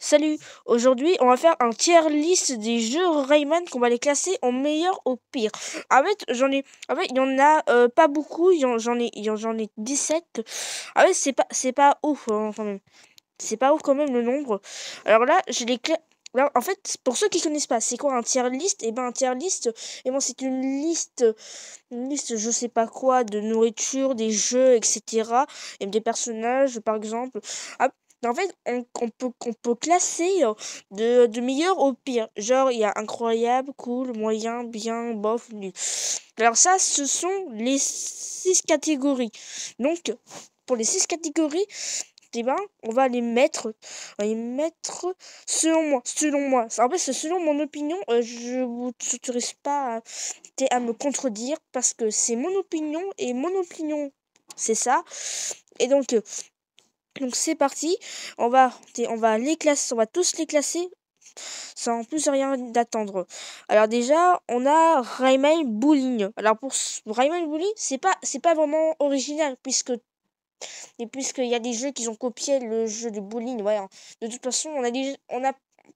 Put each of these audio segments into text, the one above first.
Salut, aujourd'hui on va faire un tier list des jeux Rayman qu'on va les classer en meilleur au pire. En fait il y en a pas beaucoup, j'en ai 17. Ah ouais, c'est pas ouf quand même. C'est pas ouf quand même le nombre. Alors là, je les cla... Là, en fait, pour ceux qui connaissent pas, c'est quoi un tier list? Et ben un tier list, et ben c'est une liste je sais pas quoi de nourriture, des jeux, etc. Et des personnages par exemple. Ah, en fait, on peut classer de meilleur au pire. Genre, il y a incroyable, cool, moyen, bien, bof, nul. Alors ça, ce sont les 6 catégories. Donc, pour les 6 catégories, eh ben, on va les mettre selon moi. En fait, c'est selon mon opinion. Je vous autorise pas à me contredire parce que c'est mon opinion et mon opinion, c'est ça. Et donc c'est parti. On va les classer, on va tous les classer sans plus rien d'attendre. Alors déjà, on a Rayman Bowling. Alors pour Rayman Bowling, c'est pas vraiment original puisqu'il y a des jeux qui ont copié le jeu de bowling. Ouais, hein. De toute façon, on a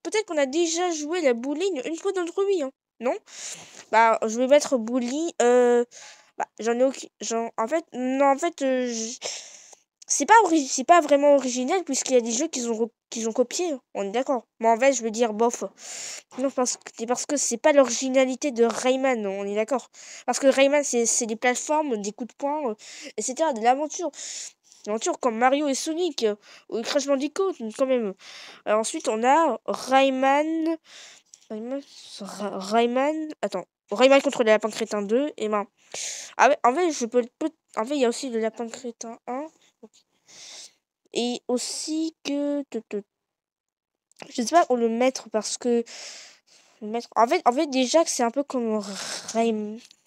peut-être qu'on a déjà joué la bowling une fois dans notre vie, hein. Non? Bah, je vais mettre bowling. Bah, j'en ai aucune. En fait, non, en fait, c'est pas vraiment original puisqu'il y a des jeux qu'ils ont copié. On est d'accord. Mais en fait, je veux dire bof. Non, parce que c'est pas l'originalité de Rayman. On est d'accord. Parce que Rayman, c'est des plateformes, des coups de poing, etc. De l'aventure. L'aventure comme Mario et Sonic. Ou Crash Bandicoot, quand même. Alors ensuite, on a Rayman. Attends. Rayman contre les lapins crétins 2. Et ben. Ah ouais, en fait, en fait, il y a aussi le lapin crétin 1. Et aussi que. Je sais pas où le mettre parce que. En fait, déjà que c'est un peu comme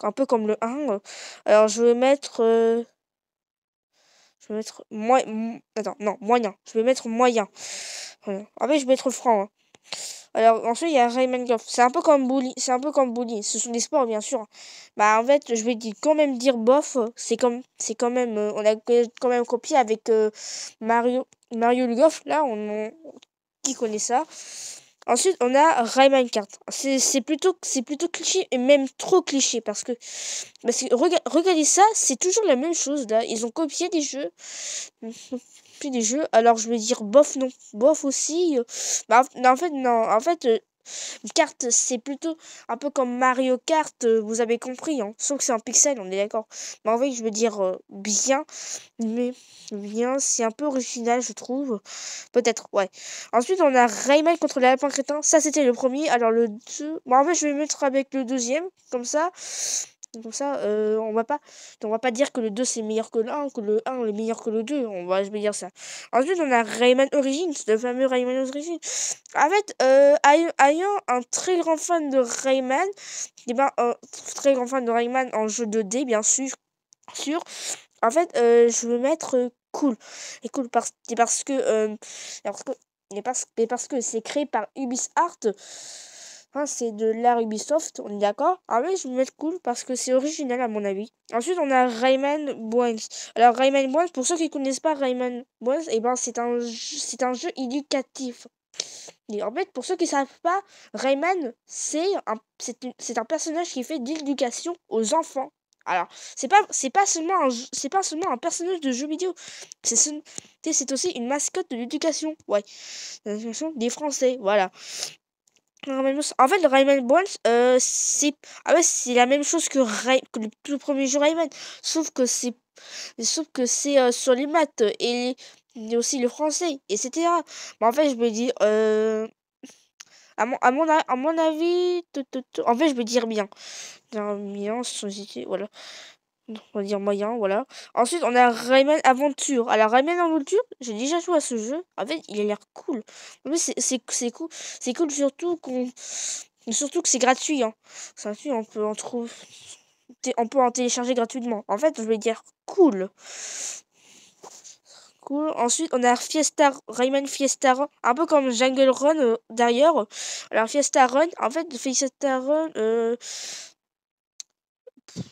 un peu comme le 1. Alors, je vais mettre. Je vais mettre. Attends, non, moyen. Je vais mettre moyen. Voilà. En fait, je vais mettre franc, hein. Alors, ensuite, il y a Rayman Golf. C'est un peu comme Bully. C'est un peu comme Bully. Ce sont des sports, bien sûr. Bah, en fait, je vais quand même dire bof. C'est quand même. On a quand même copié avec Mario le Golf. Là, qui connaît ça? Ensuite, on a Rayman Kart. C'est plutôt cliché et même trop cliché parce que regardez ça, c'est toujours la même chose là. Ils ont copié des jeux. Puis des jeux. Alors je vais dire bof non. Bof aussi. Bah, non, en fait, non. En fait, Kart, c'est plutôt un peu comme Mario Kart, vous avez compris, hein. Sauf que c'est un pixel, on est d'accord. Mais en fait, je veux dire bien, mais bien, c'est un peu original, je trouve. Peut-être, ouais. Ensuite, on a Rayman contre les lapins crétins. Ça, c'était le premier. Alors, le 2. Bon, en fait, je vais mettre avec le deuxième. Comme ça. Comme ça, on va pas dire que le 2 c'est meilleur que le 1, que le 1 est meilleur que le 2. Je vais dire ça. Ensuite, on a Rayman Origins, le fameux Rayman Origins. En fait, ayant un très grand fan de Rayman, eh ben, très grand fan de Rayman en jeu 2D, bien sûr. En fait, je veux mettre cool. Et cool parce que, parce que, parce que c'est créé par Ubisoft. Hein, c'est de l'art Ubisoft, on est d'accord? Ah oui, je vais mettre cool parce que c'est original à mon avis. Ensuite, on a Rayman Bones. Alors, Rayman Bones, pour ceux qui connaissent pas Rayman Bones, eh ben, c'est un jeu éducatif. Et en fait, pour ceux qui savent pas, Rayman, c'est un personnage qui fait de l'éducation aux enfants. Alors, c'est pas seulement un personnage de jeu vidéo. C'est aussi une mascotte de l'éducation. Ouais. L'éducation des Français, voilà. En fait, le Rayman Bones, c'est la même chose que le tout premier jeu Rayman. Sauf que c'est sur les maths et aussi le français, etc. Mais en fait, je me dis, à mon avis, en fait, je vais dire bien. Bien, sans hésiter, voilà. On va dire moyen, voilà. Ensuite, on a Rayman Aventure. Alors, Rayman Aventure, j'ai déjà joué à ce jeu. En fait, il a l'air cool. En fait, c'est cool. C'est cool surtout que c'est gratuit, hein. C'est gratuit, on peut en télécharger gratuitement. En fait, je vais dire cool. Cool. Ensuite, on a Rayman Fiesta Run, un peu comme Jungle Run d'ailleurs. Alors, Fiesta Run, en fait, Fiesta Run,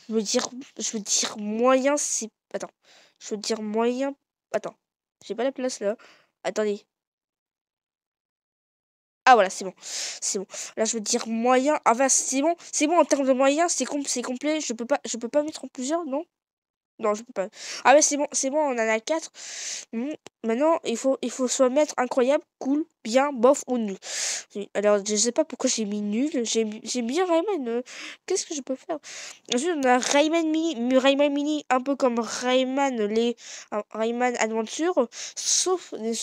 je veux dire, je veux dire moyen, c'est. Attends. Je veux dire moyen. Attends. J'ai pas la place là. Attendez. Ah voilà, c'est bon. C'est bon. Là, je veux dire moyen. Ah bah, c'est bon. C'est bon en termes de moyens, c'est complet. Je peux pas mettre en plusieurs, non? Non, je peux pas. Ah ouais, c'est bon, on en a 4. Maintenant, il faut soit mettre incroyable, cool, bien, bof ou nul. Alors, je sais pas pourquoi j'ai mis nul. J'ai bien Rayman. Qu'est-ce que je peux faire? Ensuite, on a Rayman Mini, un peu comme Rayman Adventure, sauf que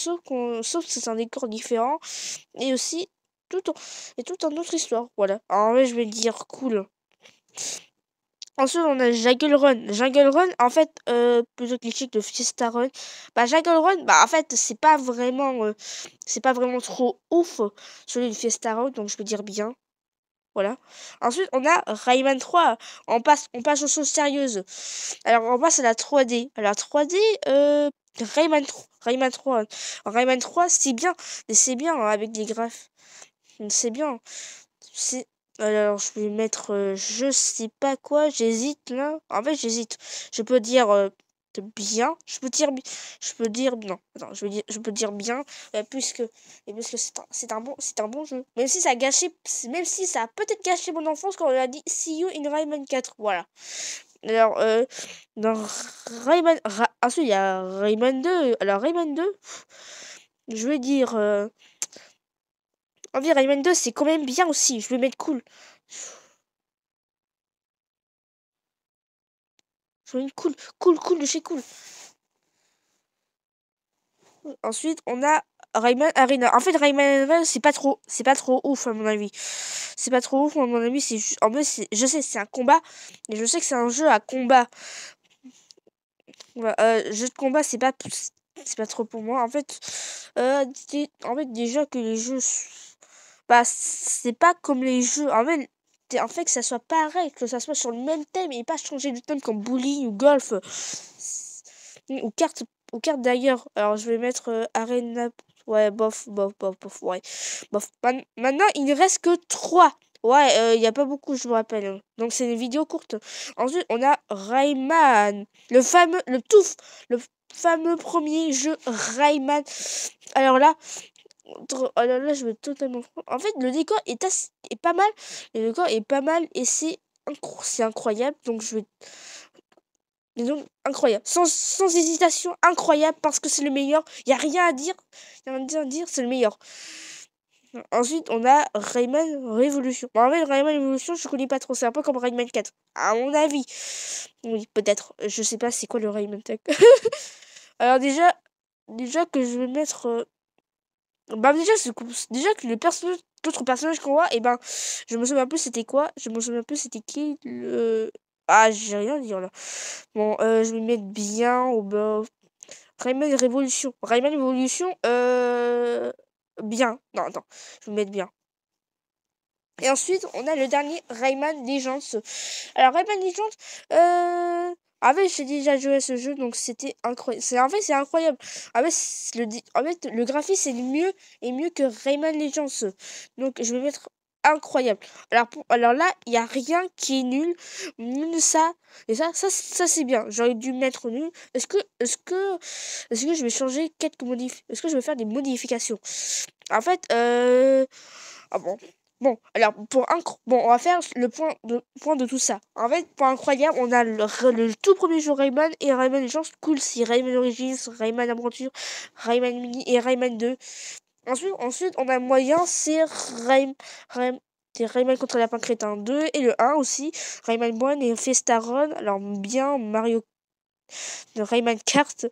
c'est un décor différent et aussi tout en, et tout en autre histoire. Voilà. En vrai, je vais dire cool. Ensuite, on a Jungle Run. Jungle Run, en fait, plutôt cliché que le Fiesta Run. Bah, Jungle Run, bah, en fait, c'est pas vraiment trop ouf, celui du Fiesta Run, donc je peux dire bien. Voilà. Ensuite, on a Rayman 3. On passe aux choses sérieuses. Alors, on passe à la 3D. Alors, 3D, Rayman 3. Rayman 3, c'est bien. Mais c'est bien, hein, avec des graphes. C'est bien. C'est alors je vais mettre je sais pas quoi, j'hésite là. En fait, j'hésite. Je peux dire bien, je peux dire non. Attends, je peux dire bien puisque c'est un bon jeu. Même si ça a peut-être gâché mon enfance quand on a dit See you in Rayman 4. Voilà. Alors dans ensuite il y a Rayman 2. Alors Rayman 2, je vais dire en vrai, Rayman 2, c'est quand même bien aussi. Je vais mettre cool. Je vais mettre cool de chez cool. Ensuite, on a Rayman Arena. En fait, Rayman Arena, c'est pas trop ouf à mon avis. C'est pas trop ouf à mon avis. En vrai, je sais, c'est un combat. Et je sais que c'est un jeu à combat. Voilà, jeu de combat, c'est pas trop pour moi. En fait, déjà que les jeux, bah, c'est pas comme les jeux. En fait, que ça soit pareil, que ça soit sur le même thème et pas changer de thème comme bowling ou golf ou cartes d'ailleurs. Alors, je vais mettre Arena. Ouais, ouais. Bof. Maintenant, il ne reste que 3. Ouais, il y a pas beaucoup, je me rappelle, hein. Donc, c'est une vidéo courte. Ensuite, on a Rayman. Le fameux premier jeu Rayman. Alors là, je vais totalement. En fait, le décor est pas mal. Le décor est pas mal et c'est incroyable. Donc, je vais. Disons, incroyable. Sans hésitation, incroyable parce que c'est le meilleur. Il n'y a rien à dire. Il y a rien à dire, c'est le meilleur. Ensuite, on a Rayman Revolution. Bon, en fait, Rayman Revolution, je connais pas trop. C'est un peu comme Rayman 4. À mon avis. Oui, peut-être. Je sais pas c'est quoi le Rayman Tech. Alors, déjà que je vais mettre. Bah, déjà que l'autre personnage qu'on voit, et ben, je me souviens plus c'était quoi. Je me souviens plus c'était qui le. Ah, j'ai rien à dire là. Bon, je vais mettre bien au bas. Rayman Révolution. Rayman Révolution, bien. Non, attends, je vais mettre bien. Et ensuite, on a le dernier Rayman Legends. Alors, Rayman Legends, en fait, j'ai déjà joué à ce jeu, donc c'était incroyable. En fait, c'est incroyable. En fait, le graphisme est mieux que Rayman Legends. Donc, je vais mettre incroyable. Alors là, il n'y a rien qui est nul. Nul ça. Et ça c'est bien. J'aurais dû mettre nul. Est-ce que je vais changer quelques modifications? Est-ce que je vais faire des modifications? En fait, ah bon. Bon, on va faire point de tout ça. En fait, pour incroyable, on a le tout premier jeu Rayman et Rayman Legends. Cool, c'est Rayman Origins, Rayman Aventure, Rayman Mini et Rayman 2. Ensuite, on a moyen, c'est Rayman contre Lapin Crétin 2 et le 1 aussi. Rayman 1 et Fiesta Run. Alors, bien Mario de Rayman Kart,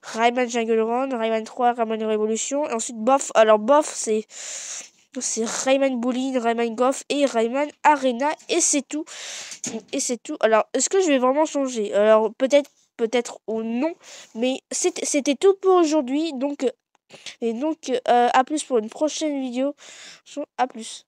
Rayman Jungle Run, Rayman 3, Rayman Revolution. Et ensuite, Bof. Alors, Bof, c'est Rayman Bowling, Rayman Golf et Rayman Arena. Et c'est tout. Et c'est tout. Alors, est-ce que je vais vraiment changer? Alors, peut-être ou non. Mais c'était tout pour aujourd'hui. Donc, à plus pour une prochaine vidéo. À plus.